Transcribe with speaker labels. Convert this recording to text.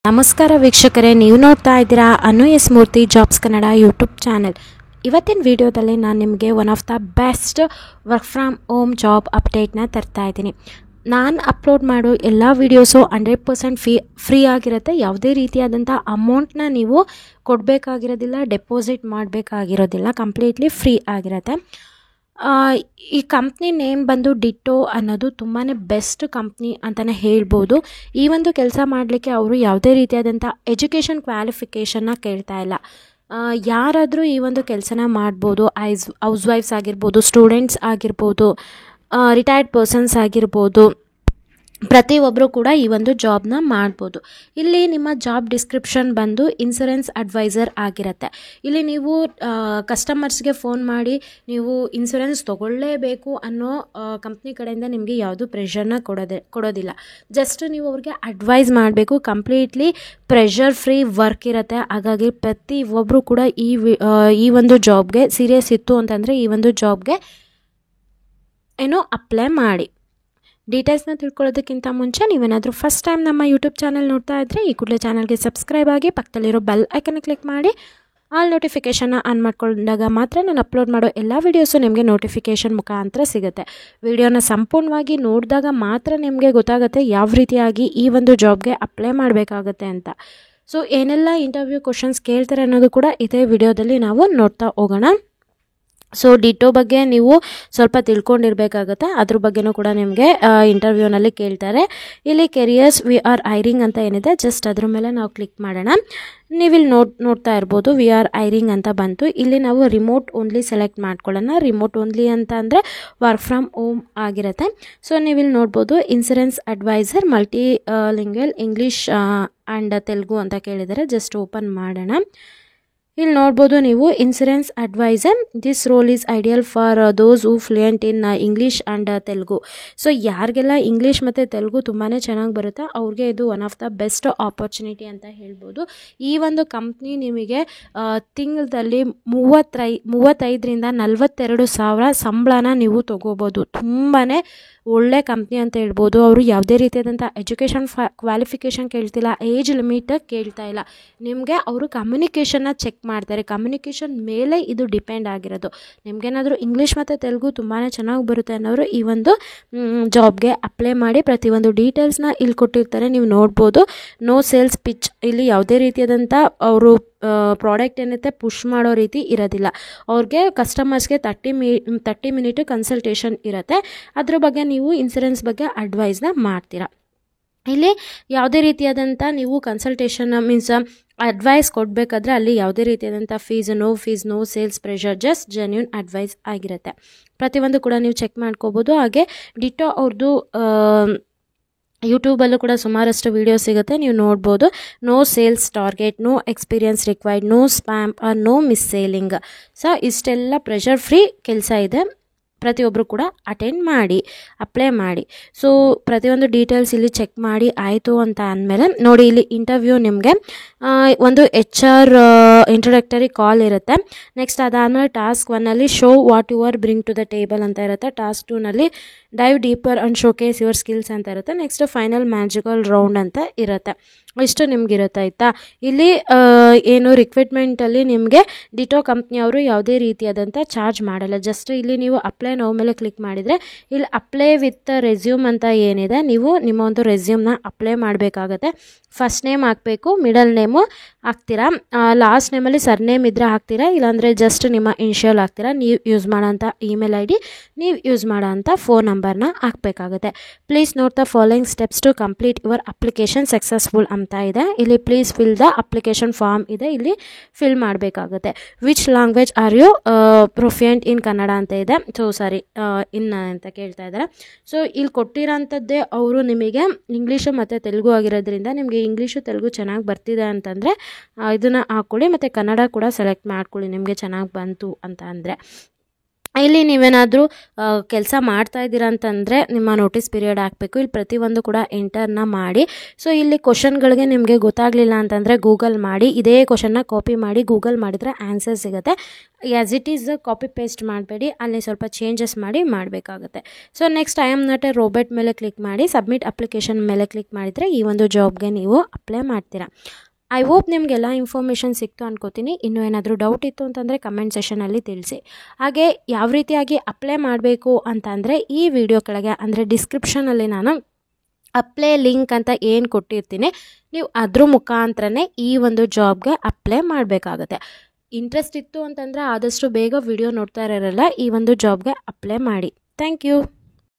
Speaker 1: ನಮಸ್ಕಾರ ವೀಕ್ಷಕರೇ, ನೀವು ನೋಡ್ತಾ ಇದ್ದೀರಾ Anu S Murthy jobs Kannada YouTube channel. ಇವತ್ತಿನ ವಿಡಿಯೋದಲ್ಲಿ ನಾನು ನಿಮಗೆ one of the best work from home job ಅಪ್ಡೇಟ್ನ ತರ್ತಾ ಇದ್ದೀನಿ. ನಾನು ಅಪ್ಲೋಡ್ ಮಾಡೋ ಎಲ್ಲ ವೀಡಿಯೋಸು 100% ಫ್ರೀ ಆಗಿರುತ್ತೆ. ಯಾವುದೇ ರೀತಿಯಾದಂಥ ಅಮೌಂಟ್ನ ನೀವು ಕೊಡಬೇಕಾಗಿರೋದಿಲ್ಲ, ಡೆಪಾಸಿಟ್ ಮಾಡಬೇಕಾಗಿರೋದಿಲ್ಲ, ಕಂಪ್ಲೀಟ್ಲಿ ಫ್ರೀ ಆಗಿರುತ್ತೆ. ಈ ಕಂಪ್ನಿ ನೇಮ್ ಬಂದು ಡಿಟ್ಟೋ ಅನ್ನೋದು ತುಂಬಾ ಬೆಸ್ಟ್ ಕಂಪ್ನಿ ಅಂತಲೇ ಹೇಳ್ಬೋದು. ಈ ಒಂದು ಕೆಲಸ ಮಾಡಲಿಕ್ಕೆ ಅವರು ಯಾವುದೇ ರೀತಿಯಾದಂಥ ಎಜುಕೇಷನ್ ಕ್ವಾಲಿಫಿಕೇಷನ್ನ ಕೇಳ್ತಾ ಇಲ್ಲ. ಯಾರಾದರೂ ಈ ಒಂದು ಕೆಲಸನ ಮಾಡ್ಬೋದು. ಹೌಸ್ ವೈಫ್ಸ್ ಆಗಿರ್ಬೋದು, ಸ್ಟೂಡೆಂಟ್ಸ್ ಆಗಿರ್ಬೋದು, ರಿಟೈರ್ಡ್ ಪರ್ಸನ್ಸ್ ಆಗಿರ್ಬೋದು, ಪ್ರತಿಯೊಬ್ಬರು ಕೂಡ ಈ ಒಂದು ಜಾಬ್ನ ಮಾಡ್ಬೋದು. ಇಲ್ಲಿ ನಿಮ್ಮ ಜಾಬ್ ಡಿಸ್ಕ್ರಿಪ್ಷನ್ ಬಂದು ಇನ್ಸೂರೆನ್ಸ್ ಅಡ್ವೈಸರ್ ಆಗಿರುತ್ತೆ. ಇಲ್ಲಿ ನೀವು ಕಸ್ಟಮರ್ಸ್ಗೆ ಫೋನ್ ಮಾಡಿ ನೀವು ಇನ್ಸೂರೆನ್ಸ್ ತೊಗೊಳ್ಳೇಬೇಕು ಅನ್ನೋ ಕಂಪ್ನಿ ಕಡೆಯಿಂದ ನಿಮಗೆ ಯಾವುದು ಪ್ರೆಷರ್ನ ಕೊಡೋದಿಲ್ಲ. ಜಸ್ಟ್ ನೀವು ಅವ್ರಿಗೆ ಅಡ್ವೈಸ್ ಮಾಡಬೇಕು. ಕಂಪ್ಲೀಟ್ಲಿ ಪ್ರೆಷರ್ ಫ್ರೀ ವರ್ಕ್ ಇರುತ್ತೆ. ಹಾಗಾಗಿ ಪ್ರತಿಯೊಬ್ಬರು ಕೂಡ ಈ ಒಂದು ಜಾಬ್ಗೆ ಸೀರಿಯಸ್ ಇತ್ತು ಅಂತಂದರೆ ಈ ಒಂದು ಜಾಬ್ಗೆ ಅಪ್ಲೈ ಮಾಡಿ. ಡೀಟೇಲ್ಸ್ನ ತಿಳ್ಕೊಳ್ಳೋದಕ್ಕಿಂತ ಮುಂಚೆ ನೀವೇನಾದರೂ ಫಸ್ಟ್ ಟೈಮ್ ನಮ್ಮ ಯೂಟ್ಯೂಬ್ ಚಾನಲ್ ನೋಡ್ತಾ ಇದ್ದರೆ ಈ ಕೂಡಲೇ ಚಾನಲ್ಗೆ ಸಬ್ಸ್ಕ್ರೈಬ್ ಆಗಿ ಪಕ್ಕದಲ್ಲಿರೋ ಬೆಲ್ ಐಕನ್ನ ಕ್ಲಿಕ್ ಮಾಡಿ ಆಲ್ ನೋಟಿಫಿಕೇಷನ್ನ ಆನ್ ಮಾಡ್ಕೊಂಡಾಗ ಮಾತ್ರ ನಾನು ಅಪ್ಲೋಡ್ ಮಾಡೋ ಎಲ್ಲ ವೀಡಿಯೋಸು ನಿಮಗೆ ನೋಟಿಫಿಕೇಷನ್ ಮುಖಾಂತರ ಸಿಗುತ್ತೆ. ವಿಡಿಯೋನ ಸಂಪೂರ್ಣವಾಗಿ ನೋಡಿದಾಗ ಮಾತ್ರ ನಿಮಗೆ ಗೊತ್ತಾಗುತ್ತೆ ಯಾವ ರೀತಿಯಾಗಿ ಈ ಒಂದು ಜಾಬ್ಗೆ ಅಪ್ಲೈ ಮಾಡಬೇಕಾಗತ್ತೆ ಅಂತ. ಸೊ ಏನೆಲ್ಲ ಇಂಟರ್ವ್ಯೂ ಕ್ವಶನ್ಸ್ ಕೇಳ್ತಾರೆ ಅನ್ನೋದು ಕೂಡ ಇದೇ ವಿಡಿಯೋದಲ್ಲಿ ನಾವು ನೋಡ್ತಾ ಹೋಗೋಣ. ಸೊ ಡಿಟೋ ಬಗ್ಗೆ ನೀವು ಸ್ವಲ್ಪ ತಿಳ್ಕೊಂಡಿರಬೇಕಾಗುತ್ತೆ. ಅದ್ರ ಬಗ್ಗೆನೂ ಕೂಡ ನಿಮಗೆ ಇಂಟರ್ವ್ಯೂನಲ್ಲಿ ಕೇಳ್ತಾರೆ. ಇಲ್ಲಿ ಕೆರಿಯರ್ಸ್ ವಿ ಆರ್ ಹೈರಿಂಗ್ ಅಂತ ಏನಿದೆ, ಜಸ್ಟ್ ಅದ್ರ ಮೇಲೆ ನಾವು ಕ್ಲಿಕ್ ಮಾಡೋಣ. ನೀವಿಲ್ಲಿ ನೋಡ್ತಾ ಇರ್ಬೋದು ವಿ ಆರ್ ಹೈರಿಂಗ್ ಅಂತ ಬಂತು. ಇಲ್ಲಿ ನಾವು ರಿಮೋಟ್ ಓನ್ಲಿ ಸೆಲೆಕ್ಟ್ ಮಾಡ್ಕೊಳ್ಳೋಣ. ರಿಮೋಟ್ ಓನ್ಲಿ ಅಂತ ಅಂದರೆ ವರ್ಕ್ ಫ್ರಮ್ ಹೋಮ್ ಆಗಿರುತ್ತೆ. ಸೊ ನೀವಿಲ್ಲಿ ನೋಡ್ಬೋದು insurance advisor multilingual English and Telugu ಅಂತ ಕೇಳಿದರೆ. ಜಸ್ಟ್ ಓಪನ್ ಮಾಡೋಣ. ಇಲ್ಲಿ ನೋಡ್ಬೋದು ನೀವು insurance advisor, this role is ideal for those who fluent in English and Telugu. So ಯಾರಿಗೆಲ್ಲ ಇಂಗ್ಲೀಷ್ ಮತ್ತು ತೆಲುಗು ತುಂಬಾ ಚೆನ್ನಾಗಿ ಬರುತ್ತೆ ಅವ್ರಿಗೆ ಇದು one of the best opportunity ಅಂತ ಹೇಳ್ಬೋದು. ಈ ಒಂದು ಕಂಪ್ನಿ ನಿಮಗೆ ತಿಂಗಳಲ್ಲಿ 35ರಿಂದ 42,000 ಸಂಬಳನ ನೀವು ತೊಗೋಬೋದು. ತುಂಬಾ ಒಳ್ಳೆ ಕಂಪ್ನಿ ಅಂತ ಹೇಳ್ಬೋದು. ಅವರು ಯಾವುದೇ ರೀತಿಯಾದಂಥ ಎಜುಕೇಷನ್ ಕ್ವಾಲಿಫಿಕೇಷನ್ ಕೇಳ್ತಿಲ್ಲ, ಏಜ್ ಲಿಮಿಟ್ ಕೇಳ್ತಾ ಇಲ್ಲ. ನಿಮಗೆ ಅವರು ಕಮ್ಯುನಿಕೇಷನ್ನ ಚೆಕ್ ಮಾಡ್ತಾರೆ. ಕಮ್ಯುನಿಕೇಷನ್ ಮೇಲೆ ಇದು ಡಿಪೆಂಡ್ ಆಗಿರೋದು. ನಿಮಗೇನಾದರೂ ಇಂಗ್ಲೀಷ್ ಮತ್ತು ತೆಲುಗು ತುಂಬಾ ಚೆನ್ನಾಗಿ ಬರುತ್ತೆ ಅನ್ನೋರು ಈ ಒಂದು ಜಾಬ್ಗೆ ಅಪ್ಲೈ ಮಾಡಿ. ಪ್ರತಿಯೊಂದು ಡೀಟೇಲ್ಸ್ನ ಇಲ್ಲಿ ಕೊಟ್ಟಿರ್ತಾರೆ, ನೀವು ನೋಡ್ಬೋದು. ನೋ ಸೇಲ್ಸ್ ಪಿಚ್, ಇಲ್ಲಿ ಯಾವುದೇ ರೀತಿಯಾದಂಥ ಅವರು ಪ್ರಾಡಕ್ಟ್ ಏನಿರುತ್ತೆ ಪುಷ್ ಮಾಡೋ ರೀತಿ ಇರೋದಿಲ್ಲ. ಅವ್ರಿಗೆ ಕಸ್ಟಮರ್ಸ್ಗೆ 30 ಮಿನಿಟ್ ಕನ್ಸಲ್ಟೇಷನ್ ಇರುತ್ತೆ. ಅದ್ರ ಬಗ್ಗೆ ನೀವು ಇನ್ಸೂರೆನ್ಸ್ ಬಗ್ಗೆ ಅಡ್ವೈಸ್ನ ಮಾಡ್ತೀರಾ. ಇಲ್ಲಿ ಯಾವುದೇ ರೀತಿಯಾದಂಥ ನೀವು ಕನ್ಸಲ್ಟೇಷನ್ ಮೀನ್ಸ್ ಅಡ್ವೈಸ್ ಕೊಡಬೇಕಾದ್ರೆ ಅಲ್ಲಿ ಯಾವುದೇ ರೀತಿಯಾದಂಥ no fees, no sales pressure, just genuine advice ಆಗಿರುತ್ತೆ. ಪ್ರತಿಯೊಂದು ಕೂಡ ನೀವು ಚೆಕ್ ಮಾಡ್ಕೋಬೋದು. ಹಾಗೆ ಡಿಟೋ ಅವ್ರದ್ದು ಯೂಟ್ಯೂಬಲ್ಲೂ ಕೂಡ ಸುಮಾರಷ್ಟು ವೀಡಿಯೋಸ್ ಸಿಗುತ್ತೆ, ನೀವು ನೋಡ್ಬೋದು. No sales target, no experience required, no spam or no mis selling. So ಇಷ್ಟೆಲ್ಲ ಪ್ರೆಷರ್ ಫ್ರೀ ಕೆಲಸ ಇದೆ. ಪ್ರತಿಯೊಬ್ಬರು ಕೂಡ ಅಟೆಂಡ್ ಮಾಡಿ, ಅಪ್ಲೈ ಮಾಡಿ. ಸೊ ಪ್ರತಿಯೊಂದು ಡೀಟೇಲ್ಸ್ ಇಲ್ಲಿ ಚೆಕ್ ಮಾಡಿ ಆಯಿತು ಅಂತ ಅಂದಮೇಲೆ ನೋಡಿ ಇಲ್ಲಿ ಇಂಟರ್ವ್ಯೂ ನಿಮಗೆ ಒಂದು HR ಇಂಟ್ರೊಡಕ್ಟರಿ ಕಾಲ್ ಇರುತ್ತೆ. ನೆಕ್ಸ್ಟ್ ಅದಾದಮೇಲೆ ಟಾಸ್ಕ್ 1ನಲ್ಲಿ show what you are bring to the table ಅಂತ ಇರುತ್ತೆ. ಟಾಸ್ಕ್ 2ನಲ್ಲಿ dive deeper and showcase your skills ಅಂತ ಇರುತ್ತೆ. ನೆಕ್ಸ್ಟ್ ಫೈನಲ್ ಮ್ಯಾಜಿಕಲ್ ರೌಂಡ್ ಅಂತ ಇರುತ್ತೆ. ಇಷ್ಟು ನಿಮ್ಗಿರುತ್ತೆ ಆಯಿತಾ. ಇಲ್ಲಿ ಏನು ರಿಕ್ರೂಟ್ಮೆಂಟಲ್ಲಿ ನಿಮಗೆ ಡಿಟೋ ಕಂಪ್ನಿಯವರು ಯಾವುದೇ ರೀತಿಯಾದಂಥ ಚಾರ್ಜ್ ಮಾಡಲ್ಲ. ಜಸ್ಟ್ ಇಲ್ಲಿ ನೀವು ಅಪ್ಲೈ ನೋ ಮೇಲೆ ಕ್ಲಿಕ್ ಮಾಡಿದರೆ ಇಲ್ಲಿ ಅಪ್ಲೈ ವಿತ್ ರೆಸ್ಯೂಮ್ ಅಂತ ಏನಿದೆ, ನೀವು ನಿಮ್ಮ ಒಂದು ರೆಸ್ಯೂಮ್ನ ಅಪ್ಲೈ ಮಾಡಬೇಕಾಗತ್ತೆ. ಫಸ್ಟ್ ನೇಮ್ ಹಾಕಬೇಕು, ಮಿಡಲ್ ನೇಮು ಹಾಕ್ತೀರಾ, ಲಾಸ್ಟ್ ನೇಮಲ್ಲಿ ಸರ್ನೇಮ್ ಇದ್ದರೆ ಹಾಕ್ತೀರಾ, ಇಲ್ಲಾಂದರೆ ಜಸ್ಟ್ ನಿಮ್ಮ ಇನಿಷಿಯಲ್ ಹಾಕ್ತೀರಾ. ನೀವು ಯೂಸ್ ಮಾಡೋಂಥ ಇಮೇಲ್ ID, ನೀವು ಯೂಸ್ ಮಾಡೋಂಥ ಫೋನ್ ನಂಬರ್ನ ಹಾಕಬೇಕಾಗುತ್ತೆ. Please note the following steps to complete your application successful ಅಂತ ಇದೆ. ಇಲ್ಲಿ please fill the application form ಇದೆ, ಇಲ್ಲಿ ಫಿಲ್ ಮಾಡಬೇಕಾಗುತ್ತೆ. Which language are you proficient in Kannada ಅಂತ ಇದೆ. ಸೊ ಸಾರಿ ಅಂತ ಕೇಳ್ತಾ ಇದ್ದಾರೆ. ಸೊ ಇಲ್ಲಿ ಕೊಟ್ಟಿರೋಂಥದ್ದೇ ಅವರು ನಿಮಗೆ ಇಂಗ್ಲೀಷು ಮತ್ತು ತೆಲುಗು ಆಗಿರೋದ್ರಿಂದ ನಿಮಗೆ ಇಂಗ್ಲೀಷು ತೆಲುಗು ಚೆನ್ನಾಗಿ ಬರ್ತಿದೆ ಅಂತಂದರೆ ಇದನ್ನು ಹಾಕ್ಕೊಳ್ಳಿ. ಮತ್ತು ಕನ್ನಡ ಕೂಡ ಸೆಲೆಕ್ಟ್ ಮಾಡ್ಕೊಳ್ಳಿ ನಿಮಗೆ ಚೆನ್ನಾಗಿ ಬಂತು ಅಂತ ಅಂದರೆ. ಇಲ್ಲಿ ನೀವೇನಾದರೂ ಕೆಲಸ ಮಾಡ್ತಾ ಇದ್ದೀರಾ ಅಂತಂದರೆ ನಿಮ್ಮ ನೋಟಿಸ್ ಪೀರಿಯಡ್ ಹಾಕಬೇಕು. ಇಲ್ಲಿ ಪ್ರತಿಯೊಂದು ಕೂಡ ಎಂಟರ್ನ ಮಾಡಿ. ಸೊ ಇಲ್ಲಿ ಕ್ವಶನ್ಗಳಿಗೆ ನಿಮಗೆ ಗೊತ್ತಾಗಲಿಲ್ಲ ಅಂತಂದರೆ ಗೂಗಲ್ ಮಾಡಿ, ಇದೇ ಕ್ವಶನ್ನ ಕಾಪಿ ಮಾಡಿ ಗೂಗಲ್ ಮಾಡಿದರೆ ಆನ್ಸರ್ ಸಿಗುತ್ತೆ. As it is copy paste ಮಾಡಬೇಡಿ, ಅಲ್ಲಿ ಸ್ವಲ್ಪ ಚೇಂಜಸ್ ಮಾಡಿ ಮಾಡಬೇಕಾಗುತ್ತೆ. So next I am not a robot ಮೇಲೆ ಕ್ಲಿಕ್ ಮಾಡಿ ಸಬ್ಮಿಟ್ ಅಪ್ಲಿಕೇಶನ್ ಮೇಲೆ ಕ್ಲಿಕ್ ಮಾಡಿದರೆ ಈ ಒಂದು ಜಾಬ್ಗೆ ನೀವು ಅಪ್ಲೈ ಮಾಡ್ತೀರಾ. ಐ ಹೋಪ್ ನಿಮಗೆಲ್ಲ ಇನ್ಫಾರ್ಮೇಷನ್ ಸಿಕ್ತು ಅನ್ಕೋತೀನಿ. ಇನ್ನೂ ಏನಾದರೂ ಡೌಟ್ ಇತ್ತು ಅಂತಂದರೆ ಕಮೆಂಟ್ ಸೆಷನಲ್ಲಿ ತಿಳಿಸಿ. ಹಾಗೆ ಯಾವ ರೀತಿಯಾಗಿ ಅಪ್ಲೈ ಮಾಡಬೇಕು ಅಂತಂದರೆ ಈ ವಿಡಿಯೋ ಕೆಳಗೆ ಅಂದರೆ ಡಿಸ್ಕ್ರಿಪ್ಷನಲ್ಲಿ ನಾನು ಅಪ್ಲೈ ಲಿಂಕ್ ಅಂತ ಏನು ಕೊಟ್ಟಿರ್ತೀನಿ, ನೀವು ಅದ್ರ ಮುಖಾಂತರನೇ ಈ ಒಂದು ಜಾಬ್ಗೆ ಅಪ್ಲೈ ಮಾಡಬೇಕಾಗುತ್ತೆ. ಇಂಟ್ರೆಸ್ಟ್ ಇತ್ತು ಅಂತಂದರೆ ಆದಷ್ಟು ಬೇಗ ವಿಡಿಯೋ ನೋಡ್ತಾ ಇರೋರೆಲ್ಲ ಈ ಒಂದು ಜಾಬ್ಗೆ ಅಪ್ಲೈ ಮಾಡಿ. Thank you.